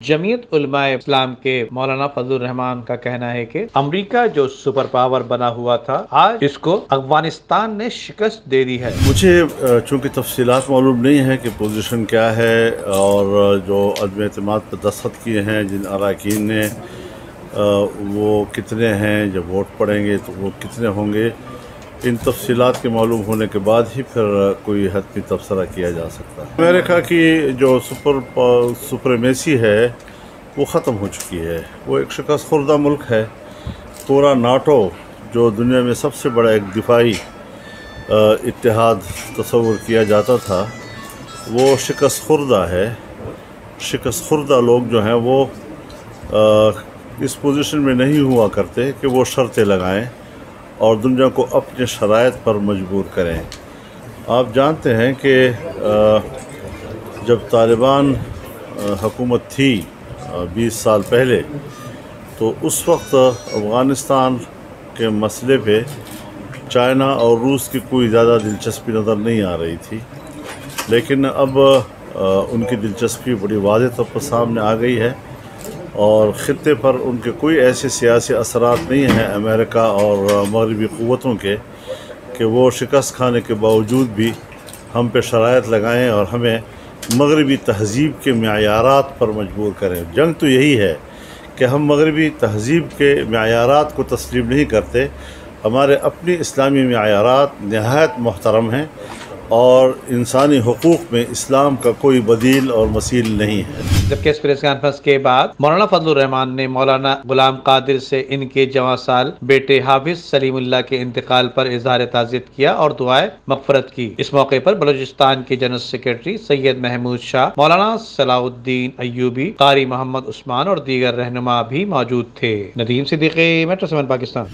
جمعیت علماء اسلام کے مولانا فضل الرحمان کا کہنا ہے کہ امریکہ جو سپر پاور بنا ہوا تھا آج اس کو افغانستان نے شکست دے دی ہے۔ مجھے چونکہ تفصیلات معلوم نہیں ہے کہ پوزیشن کیا ہے اور جو عدم اعتماد پر دستخط کیے ہیں جن اراکین نے وہ کتنے ہیں، جب ووٹ پڑیں گے تو وہ کتنے ہوں گے، ان تفصیلات کے معلوم ہونے کے بعد ہی پھر کوئی حتمی تبصرہ کیا جا سکتا ہے۔ امریکہ کی جو سپریمیسی ہے وہ ختم ہو چکی ہے، وہ ایک شکست خوردہ ملک ہے۔ پورا ناٹو جو دنیا میں سب سے بڑا ایک دفاعی اتحاد تصور کیا جاتا تھا وہ شکست خوردہ ہے۔ شکست خوردہ لوگ جو ہیں وہ اس پوزیشن میں نہیں ہوا کرتے کہ وہ شرطیں لگائیں اور دنیا کو اپنے شرائط پر مجبور کریں۔ آپ جانتے ہیں کہ جب طالبان حکومت تھی 20 سال پہلے تو اس وقت افغانستان کے مسئلے پہ چائنا اور روس کی کوئی زیادہ دلچسپی نظر نہیں آ رہی تھی، لیکن اب ان کی دلچسپی بڑی واضح طور پر سامنے آ گئی ہے اور خطے پر ان کے کوئی ایسے سیاسی اثرات نہیں ہیں امریکہ اور مغربی قوتوں کے کہ وہ شکست کھانے کے باوجود بھی ہم پہ شرائط لگائیں اور ہمیں مغربی تہذیب کے معیارات پر مجبور کریں۔ جنگ تو یہی ہے کہ ہم مغربی تہذیب کے معیارات کو تسلیم نہیں کرتے۔ ہمارے اپنی اسلامی معیارات نہایت محترم ہیں اور انسانی حقوق میں اسلام کا کوئی بدیل اور مثیل نہیں ہے۔ جبکہ اس پریس کانفرنس کے بعد مولانا فضل الرحمان نے مولانا غلام قادر سے ان کے جواں سال بیٹے حافظ سلیم اللہ کے انتقال پر اظہار تعزیت کیا اور دعائے مغفرت کی۔ اس موقع پر بلوچستان کے جنرل سیکرٹری سید محمود شاہ، مولانا صلاح الدین ایوبی، قاری محمد عثمان اور دیگر رہنما بھی موجود تھے۔ ندیم صدیقی، میٹرو 7 پاکستان۔